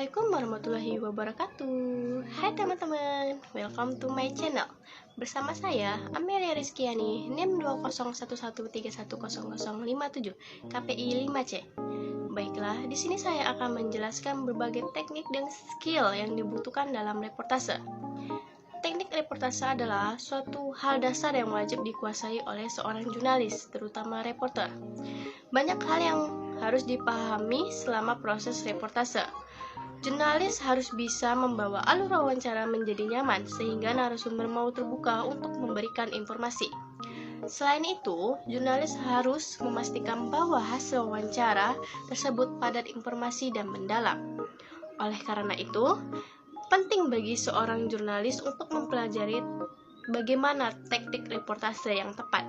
Assalamualaikum warahmatullahi wabarakatuh. Hai teman-teman, welcome to my channel. Bersama saya Amelia Rizkyani, NIM 20113100057, KPI 5C. Baiklah, di sini saya akan menjelaskan berbagai teknik dan skill yang dibutuhkan dalam reportase. Teknik reportase adalah suatu hal dasar yang wajib dikuasai oleh seorang jurnalis, terutama reporter. Banyak hal yang harus dipahami selama proses reportase. Jurnalis harus bisa membawa alur wawancara menjadi nyaman sehingga narasumber mau terbuka untuk memberikan informasi. Selain itu, jurnalis harus memastikan bahwa hasil wawancara tersebut padat informasi dan mendalam. Oleh karena itu, penting bagi seorang jurnalis untuk mempelajari bagaimana teknik reportase yang tepat.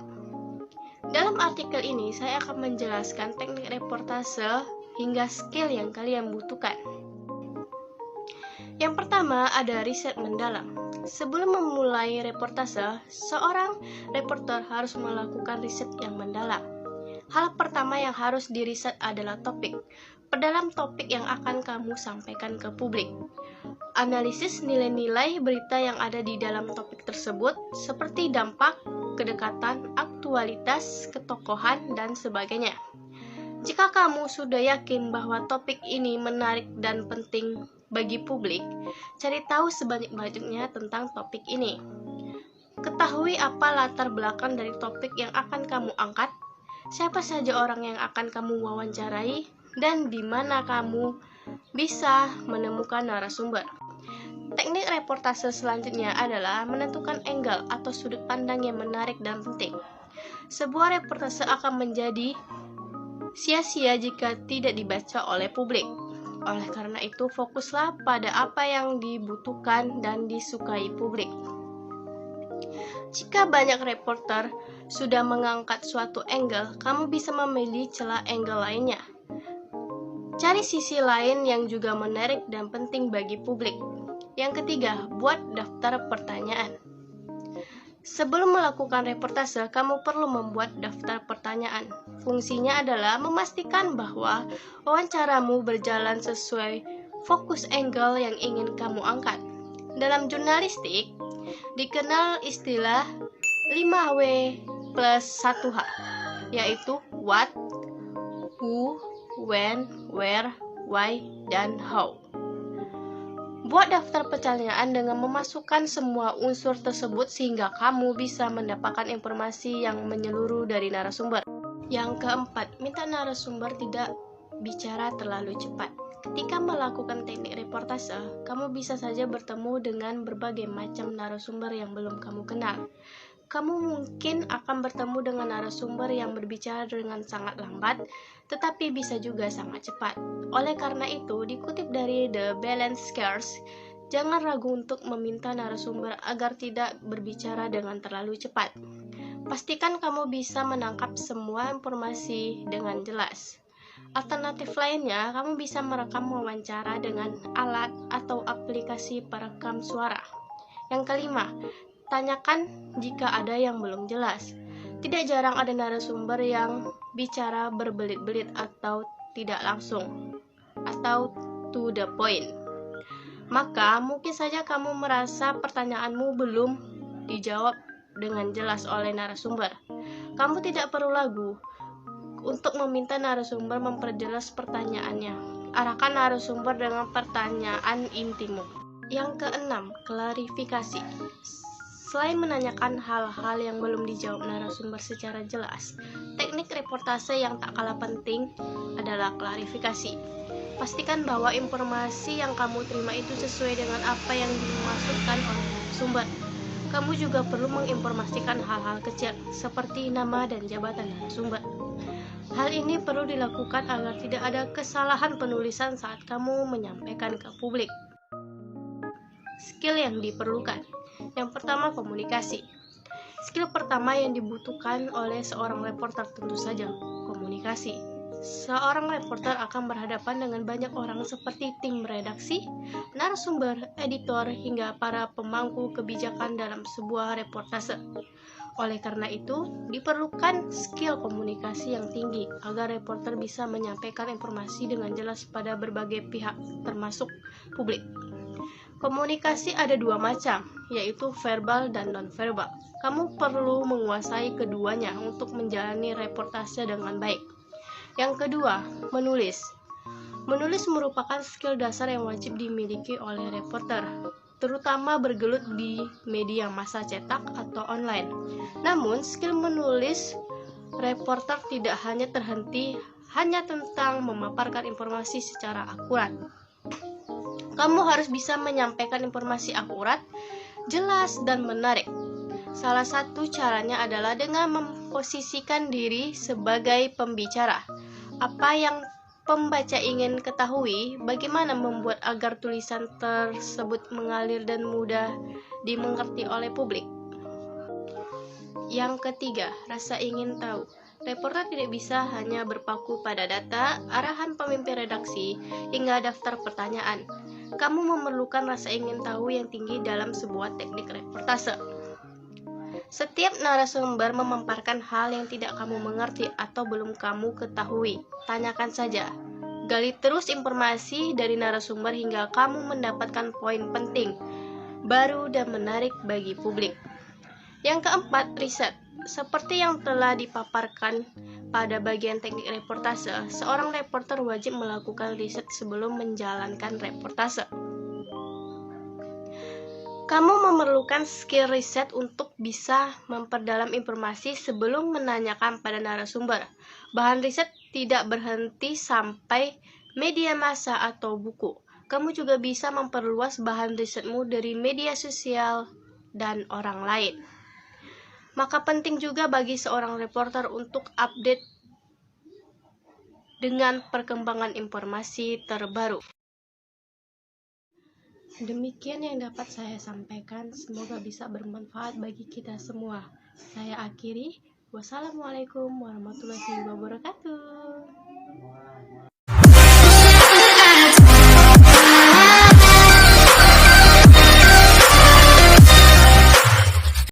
Dalam artikel ini, saya akan menjelaskan teknik reportase hingga skill yang kalian butuhkan. Yang pertama ada riset mendalam. Sebelum memulai reportase, seorang reporter harus melakukan riset yang mendalam. Hal pertama yang harus diriset adalah topik. Perdalam topik yang akan kamu sampaikan ke publik. Analisis nilai-nilai berita yang ada di dalam topik tersebut, seperti dampak, kedekatan, aktualitas, ketokohan, dan sebagainya. Jika kamu sudah yakin bahwa topik ini menarik dan penting bagi publik, cari tahu sebanyak-banyaknya tentang topik ini. Ketahui apa latar belakang dari topik yang akan kamu angkat, siapa saja orang yang akan kamu wawancarai, dan di mana kamu bisa menemukan narasumber. Teknik reportase selanjutnya adalah menentukan angle atau sudut pandang yang menarik dan penting. Sebuah reportase akan menjadi sia-sia jika tidak dibaca oleh publik. Oleh karena itu, fokuslah pada apa yang dibutuhkan dan disukai publik. Jika banyak reporter sudah mengangkat suatu angle, kamu bisa memilih celah angle lainnya. Cari sisi lain yang juga menarik dan penting bagi publik. Yang ketiga, buat daftar pertanyaan. Sebelum melakukan reportase, kamu perlu membuat daftar pertanyaan. Fungsinya adalah memastikan bahwa wawancaramu berjalan sesuai fokus angle yang ingin kamu angkat. Dalam jurnalistik, dikenal istilah 5W plus 1H, yaitu what, who, when, where, why, dan how. Buat daftar pertanyaan dengan memasukkan semua unsur tersebut sehingga kamu bisa mendapatkan informasi yang menyeluruh dari narasumber. Yang keempat, minta narasumber tidak bicara terlalu cepat. Ketika melakukan teknik reportase, kamu bisa saja bertemu dengan berbagai macam narasumber yang belum kamu kenal. Kamu mungkin akan bertemu dengan narasumber yang berbicara dengan sangat lambat, tetapi bisa juga sangat cepat. Oleh karena itu, dikutip dari The Balance Scales, jangan ragu untuk meminta narasumber agar tidak berbicara dengan terlalu cepat. Pastikan kamu bisa menangkap semua informasi dengan jelas. Alternatif lainnya, kamu bisa merekam wawancara dengan alat atau aplikasi perekam suara. Yang kelima, tanyakan jika ada yang belum jelas. Tidak jarang ada narasumber yang bicara berbelit-belit atau tidak langsung, atau to the point. Maka mungkin saja kamu merasa pertanyaanmu belum dijawab dengan jelas oleh narasumber. Kamu tidak perlu ragu untuk meminta narasumber memperjelas pertanyaannya. Arahkan narasumber dengan pertanyaan intimu. Yang keenam, klarifikasi. Selain menanyakan hal-hal yang belum dijawab narasumber secara jelas, teknik reportase yang tak kalah penting adalah klarifikasi. Pastikan bahwa informasi yang kamu terima itu sesuai dengan apa yang dimaksudkan oleh narasumber. Kamu juga perlu menginformasikan hal-hal kecil seperti nama dan jabatan narasumber. Hal ini perlu dilakukan agar tidak ada kesalahan penulisan saat kamu menyampaikan ke publik. Skill yang diperlukan. Yang pertama, komunikasi. Skill pertama yang dibutuhkan oleh seorang reporter tentu saja komunikasi. Seorang reporter akan berhadapan dengan banyak orang seperti tim redaksi, narasumber, editor, hingga para pemangku kebijakan dalam sebuah reportase. Oleh karena itu, diperlukan skill komunikasi yang tinggi agar reporter bisa menyampaikan informasi dengan jelas pada berbagai pihak, termasuk publik. Komunikasi ada dua macam, yaitu verbal dan non-verbal. Kamu perlu menguasai keduanya untuk menjalani reportase dengan baik. Yang kedua, menulis. Menulis merupakan skill dasar yang wajib dimiliki oleh reporter, terutama bergelut di media massa cetak atau online. Namun, skill menulis reporter tidak hanya terhenti hanya tentang memaparkan informasi secara akurat. Kamu harus bisa menyampaikan informasi akurat, jelas, dan menarik. Salah satu caranya adalah dengan memposisikan diri sebagai pembicara. Apa yang pembaca ingin ketahui, bagaimana membuat agar tulisan tersebut mengalir dan mudah dimengerti oleh publik. Yang ketiga, rasa ingin tahu. Reporter tidak bisa hanya berpaku pada data, arahan pemimpin redaksi, hingga daftar pertanyaan. Kamu memerlukan rasa ingin tahu yang tinggi dalam sebuah teknik reportase. Setiap narasumber memaparkan hal yang tidak kamu mengerti atau belum kamu ketahui. Tanyakan saja. Gali terus informasi dari narasumber hingga kamu mendapatkan poin penting, baru dan menarik bagi publik. Yang keempat, riset. Seperti yang telah dipaparkan pada bagian teknik reportase, seorang reporter wajib melakukan riset sebelum menjalankan reportase. Kamu memerlukan skill riset untuk bisa memperdalam informasi sebelum menanyakan pada narasumber. Bahan riset tidak berhenti sampai media massa atau buku. Kamu juga bisa memperluas bahan risetmu dari media sosial dan orang lain. Maka penting juga bagi seorang reporter untuk update dengan perkembangan informasi terbaru. Demikian yang dapat saya sampaikan, semoga bisa bermanfaat bagi kita semua. Saya akhiri, wassalamualaikum warahmatullahi wabarakatuh.